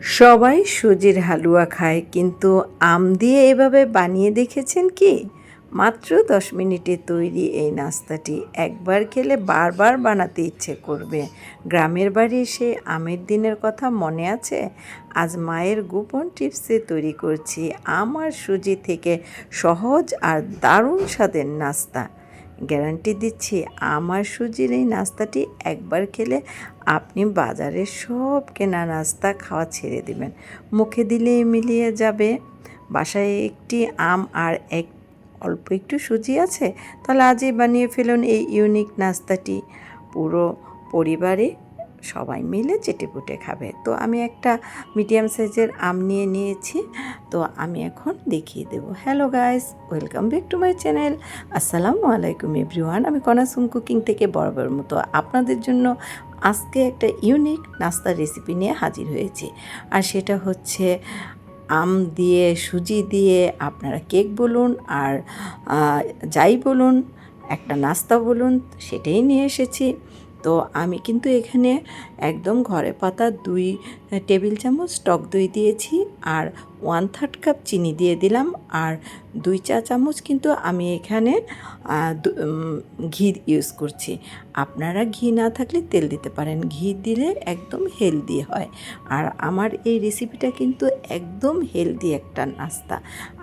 সবাই সুজির হালুয়া খায়, কিন্তু আম দিয়ে এভাবে বানিয়ে দেখেছেন কি? মাত্র 10 মিনিটে তৈরি এই নাস্তাটি একবার খেলে বারবার বানাতে ইচ্ছে করবে। গ্রামের বাড়ির সেই আমের দিনের কথা মনে আছে? আজ মায়ের গোপন টিপসে তৈরি করছি আম আর সুজি থেকে সহজ আর দারুণ স্বাদের নাস্তা। গ্যারান্টি দিচ্ছি, আমার সুজির এই নাস্তাটি একবার খেলে আপনি বাজারের সব কেনা নাস্তা খাওয়া ছেড়ে দেবেন। মুখে দিলেই মিলিয়ে যাবে। বাসায় একটি আম আর অল্প একটু সুজি আছে, তাহলে আজই বানিয়ে ফেলুন এই ইউনিক নাস্তাটি। পুরো পরিবারে সবাই মিলে চেটেপুটে খাবে। তো আমি একটা মিডিয়াম সাইজের আম নিয়ে নিয়েছি। তো আমি এখন দেখিয়ে দেব। Hello guys, welcome back to my channel. আসসালামু আলাইকুম এভরিওয়ান। আমি কনাসুম কুকিং থেকে বরাবর মতো আপনাদের জন্য আজকে একটা ইউনিক নাস্তার রেসিপি নিয়ে হাজির হয়েছি। আর সেটা হচ্ছে আম দিয়ে, সুজি দিয়ে আপনারা কেক বলুন আর যাই বলুন, একটা নাস্তা বলুন, সেটাই নিয়ে এসেছি। তো আমি কিন্তু এখানে একদম ঘরে পাতা 2 টেবিল চামচ টক দই দিয়েছি, আর 1/3 কাপ চিনি দিয়ে দিলাম, আর 2 চা চামচ কিন্তু আমি এখানে ঘি ইউজ করছি। আপনারা ঘি না থাকলে তেল দিতে পারেন, ঘি দিলে একদম হেলদি হয়। আর আমার এই রেসিপিটা কিন্তু একদম হেলদি একটা নাস্তা।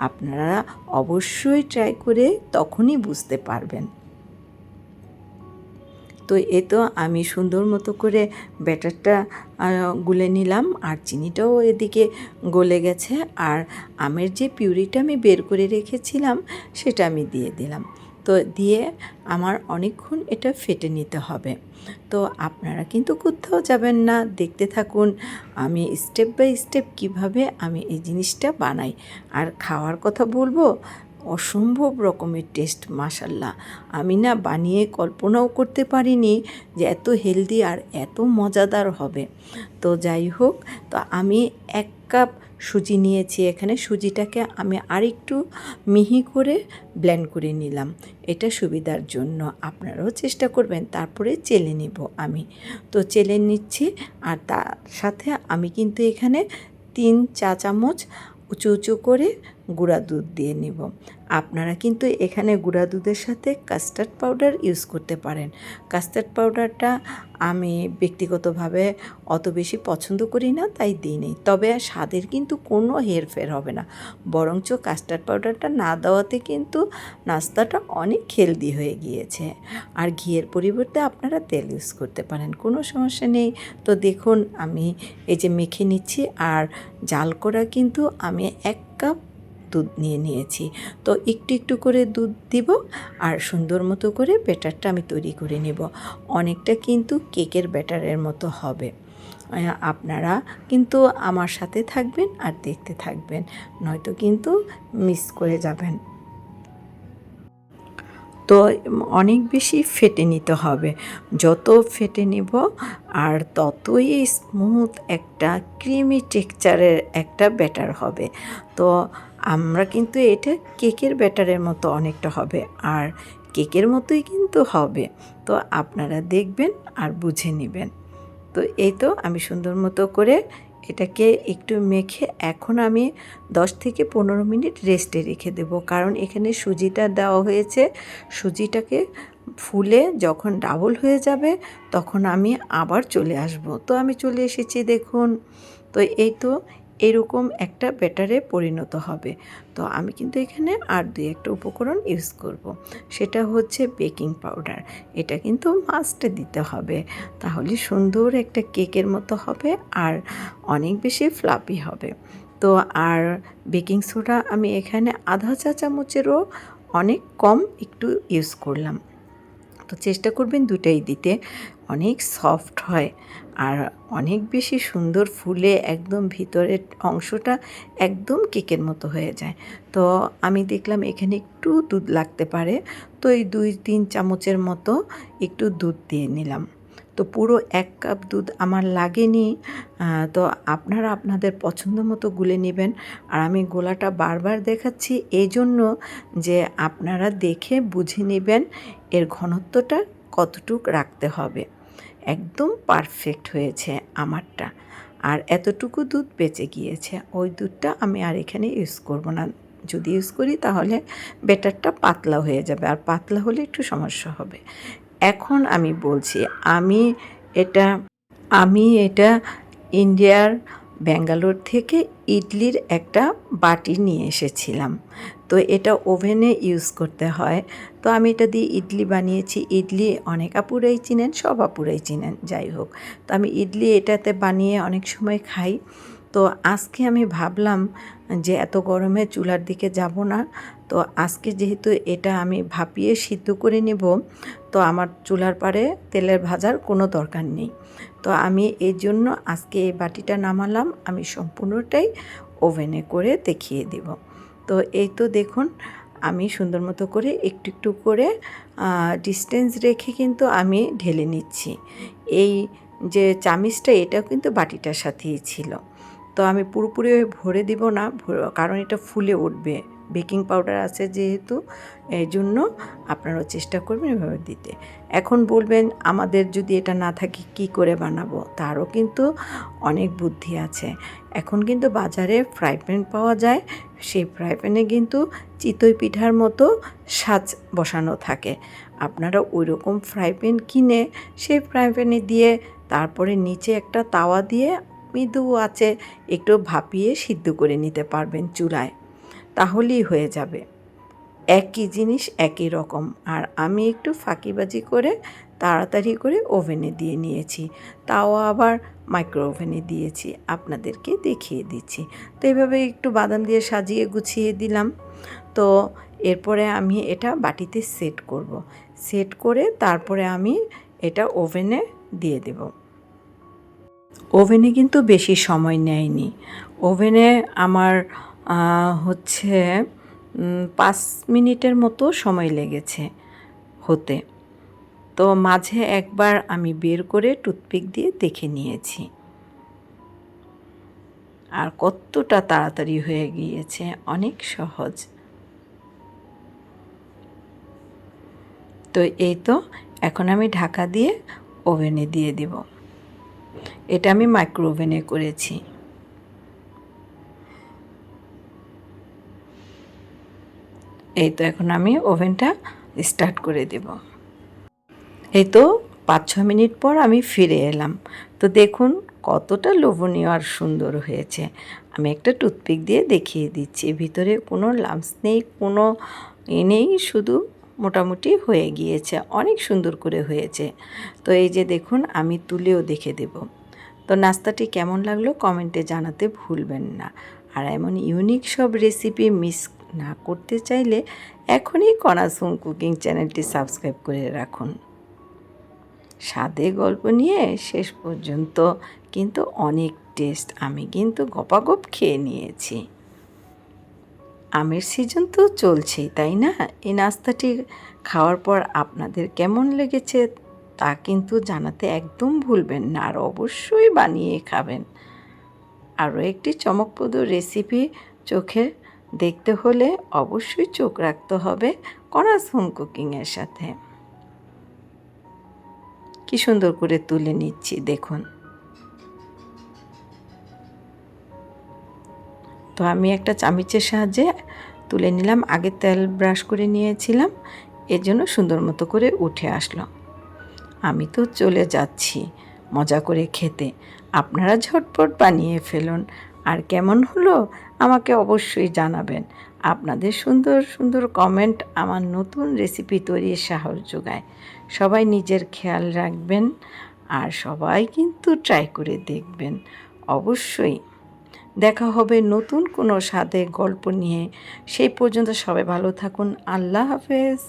আপনারা অবশ্যই ট্রাই করে তখনই বুঝতে পারবেন। তো তো আমি সুন্দর মতো করে ব্যাটারটা গুলে নিলাম, আর চিনিটাও এদিকে গলে গেছে, আর আমের যে পিউরিটা আমি বের করে রেখেছিলাম সেটা আমি দিয়ে দিলাম। তো দিয়ে আমার অনেকক্ষণ এটা ফেটে নিতে হবে। তো আপনারা কিন্তু কোথাও যাবেন না, দেখতে থাকুন আমি স্টেপ বাই স্টেপ কীভাবে আমি এই জিনিসটা বানাই। আর খাওয়ার কথা বলবো, অসম্ভব রকমের টেস্ট, মাশাল্লাহ। আমি না বানিয়ে কল্পনাও করতে পারিনি যে এত হেলদি আর এত মজাদার হবে। তো যাই হোক, তো আমি 1 কাপ সুজি নিয়েছি। এখানে সুজিটাকে আমি আরেকটু মিহি করে ব্লেন্ড করে নিলাম, এটা সুবিধার জন্য। আপনারাও চেষ্টা করবেন। তারপরে চেলে নেব আমি। তো চেলে নিচ্ছি, আর তার সাথে আমি কিন্তু এখানে 3 চা চামচ উঁচু উঁচু করে গুঁড়া দুধ দিয়ে নেব। আপনারা কিন্তু এখানে গুঁড়া দুধের সাথে কাস্টার্ড পাউডার ইউজ করতে পারেন। কাস্টার্ড পাউডারটা আমি ব্যক্তিগতভাবে অত বেশি পছন্দ করি না, তাই দিই নি। তবে স্বাদের কিন্তু কোনো হেরফের হবে না, বরঞ্চ কাস্টার্ড পাউডারটা না দেওয়াতে কিন্তু নাস্তাটা অনেক হেলদি হয়ে গিয়েছে। আর ঘিয়ের পরিবর্তে আপনারা তেল ইউজ করতে পারেন, কোনো সমস্যা নেই। তো দেখুন আমি এই যে মেখে নিচ্ছি, আর জাল করা কিন্তু আমি 1 কাপ দুধ নিয়ে নিয়েছি। তো একটু একটু করে দুধ দিব, আর সুন্দর মতো করে ব্যাটারটা আমি তৈরি করে নেব। অনেকটা কিন্তু কেকের ব্যাটারের মতো হবে। আপনারা কিন্তু আমার সাথে থাকবেন আর দেখতে থাকবেন, নয়তো কিন্তু মিস করে যাবেন। তো অনেক বেশি ফেটে নিতে হবে। যত ফেটে নেব আর ততই স্মুথ একটা ক্রিমি টেক্সচারের একটা ব্যাটার হবে। তো আমরা কিন্তু এটা কেকের ব্যাটারের মতো অনেকটা হবে, আর কেকের মতোই কিন্তু হবে। তো আপনারা দেখবেন আর বুঝে নেবেন। তো তো আমি সুন্দর মতো করে এটাকে একটু মেখে এখন আমি 10 থেকে 15 মিনিট রেস্টে রেখে দেব, কারণ এখানে সুজিটা দেওয়া হয়েছে। সুজিটাকে ফুলে যখন ডাবল হয়ে যাবে তখন আমি আবার চলে আসব। তো আমি চলে এসেছি, দেখুন। তো তো এরকম একটা ব্যাটারে পরিণত হবে। তো আমি কিন্তু এখানে আর 2-1টা উপকরণ ইউজ করব। সেটা হচ্ছে বেকিং পাউডার। এটা কিন্তু মাস্ট দিতে হবে, তাহলে সুন্দর একটা কেকের মতো হবে আর অনেক বেশি ফ্লাফি হবে। তো আর বেকিং সোডা আমি এখানে আধা চা চামচেরও অনেক কম একটু ইউজ করলাম। তো চেষ্টা করবেন দুটাই দিতে, অনেক সফট হয় আর অনেক বেশি সুন্দর ফুলে একদম ভিতরের অংশটা একদম কেকের মতো হয়ে যায়। তো আমি দেখলাম এখানে একটু দুধ লাগতে পারে, তো এই 2-3 চামচের মতো একটু দুধ দিয়ে নিলাম। তো পুরো 1 কাপ দুধ আমার লাগেনি। তো আপনারা আপনাদের পছন্দ মতো গুলে নেবেন। আর আমি গোলাটা বারবার দেখাচ্ছি এই জন্য যে আপনারা দেখে বুঝে নেবেন এর ঘনত্বটা কতটুক রাখতে হবে। একদম পারফেক্ট হয়েছে আমারটা। আর এতটুকু দুধ বেঁচে গিয়েছে, ওই দুধটা আমি আর এখানে ইউজ করব না। যদি ইউজ করি তাহলে ব্যাটারটা পাতলা হয়ে যাবে, আর পাতলা হলে একটু সমস্যা হবে। এখন আমি বলছি, এটা আমি এটা ইন্ডিয়ার ব্যাঙ্গালোর থেকে ইডলির একটা বাটি নিয়ে এসেছিলাম। তো এটা ওভেনে ইউজ করতে হয়। তো আমি এটা দিয়ে ইডলি বানিয়েছি। ইডলি অনেক আপুরাই চিনেন, সব আপুরাই চিনেন, যাই হোক। তো আমি ইডলি এটাতে বানিয়ে অনেক সময় খাই। তো আজকে আমি ভাবলাম যে এত গরমে চুলার দিকে যাব না, তো আজকে যেহেতু এটা আমি ভাপিয়ে সিদ্ধ করে নেব, তো আমার চুলার পাড়ে তেলের ভাজার কোনো দরকার নেই। তো আমি এই জন্য আজকে এই বাটিটা নামালাম, আমি সম্পূর্ণটাই ওভেনে করে দেখিয়ে দেব। তো এই তো দেখুন, আমি সুন্দর মতো করে একটু একটু করে ডিস্টেন্স রেখে কিন্তু আমি ঢেলে নিচ্ছি। এই যে চামিচটা, এটাও কিন্তু বাটিটার সাথেই ছিল। তো আমি পুরোপুরি ভরে দিব না, কারণ এটা ফুলে উঠবে, বেকিং পাউডার আছে যেহেতু, এই জন্য আপনারাও চেষ্টা করবেন এভাবে দিতে। এখন বলবেন আমাদের যদি এটা না থাকে কি করে বানাবো, তারও কিন্তু অনেক বুদ্ধি আছে। এখন কিন্তু বাজারে ফ্রাই প্যান পাওয়া যায়, সেই ফ্রাই প্যানে কিন্তু চিতই পিঠার মতো সাজ বসানো থাকে। আপনারা ওই রকম ফ্রাই প্যান কিনে সেই ফ্রাই প্যানে দিয়ে তারপরে নিচে একটা তাওয়া দিয়ে মৃদু আঁচে একটু ভাপিয়ে সিদ্ধ করে নিতে পারবেন চুলায়, তাহলেই হয়ে যাবে। একই জিনিস একই রকম। আর আমি একটু ফাঁকিবাজি করে তাড়াতাড়ি করে ওভেনে দিয়ে নিয়েছি, তাও আবার মাইক্রো ওভেনে দিয়েছি, আপনাদেরকে দেখিয়ে দিচ্ছি। তো এইভাবে একটু বাদাম দিয়ে সাজিয়ে গুছিয়ে দিলাম। তো এরপরে আমি এটা বাটিতে সেট করব। সেট করে তারপরে আমি এটা ওভেনে দিয়ে দেব। ওভেনে কিন্তু বেশি সময় নেয়নি। ওভেনে আমার হচ্ছে 5 মিনিটের মতো সময় লেগেছে হতে। তো মাঝে একবার আমি বের করে টুথপিক দিয়ে দেখে নিয়েছি। আর কতটা তাড়াতাড়ি হয়ে গিয়েছে, অনেক সহজ। তো এই তো, এখন আমি ঢাকা দিয়ে ওভেনে দিয়ে দিব। এটা আমি মাইক্রো ওভেনে করেছি। এই তো, এখন আমি ওভেনটা স্টার্ট করে দেব। এই তো 5-6 মিনিট পর আমি ফিরে এলাম। তো দেখুন কতটা লোভনীয় আর সুন্দর হয়েছে। আমি একটা টুথপিক দিয়ে দেখিয়ে দিচ্ছি, ভিতরে কোনো লাম্পস নেই, কোনো নেই, শুধু মোটামুটি হয়ে গিয়েছে, অনেক সুন্দর করে হয়েছে। তো এই যে দেখুন, আমি তুলেও দেখে দেব। তো নাস্তাটি কেমন লাগলো কমেন্টে জানাতে ভুলবেন না। আর এমন ইউনিক সব রেসিপি মিস না করতে চাইলে এখনই কনাস হোম কুকিং চ্যানেলটি সাবস্ক্রাইব করে রাখুন। স্বাদে গল্প নিয়ে শেষ পর্যন্ত কিন্তু অনেক টেস্ট, আমি কিন্তু গপাগপ খেয়ে নিয়েছি। আমের সিজন তো চলছেই, তাই না? এই নাস্তাটি খাওয়ার পর আপনাদের কেমন লেগেছে তা কিন্তু জানাতে একদম ভুলবেন না, আর অবশ্যই বানিয়ে খাবেন। আরও একটি চমকপ্রদ রেসিপি চোখে দেখতে হলে অবশ্যই চোখ রাখতে হবে কনাস হোম কুকিংয়ের সাথে। কি সুন্দর করে তুলে নিচ্ছি দেখুন। তো আমি একটা চামচের সাহায্যে তুলে নিলাম, আগে তেল ব্রাশ করে নিয়েছিলাম, এর জন্য সুন্দর মতো করে উঠে আসলো। আমি তো চলে যাচ্ছি মজা করে খেতে, আপনারা ঝটপট বানিয়ে ফেলুন। আর কেমন হলো আমাকে অবশ্যই জানাবেন। আপনাদের সুন্দর সুন্দর কমেন্ট আমার নতুন রেসিপি তৈরির সাহস যোগায়। সবাই নিজের খেয়াল রাখবেন, আর সবাই কিন্তু ট্রাই করে দেখবেন অবশ্যই। দেখা হবে নতুন কোনো স্বাদের গল্প নিয়ে। সেই পর্যন্ত সবাই ভালো থাকুন। আল্লাহ হাফেজ।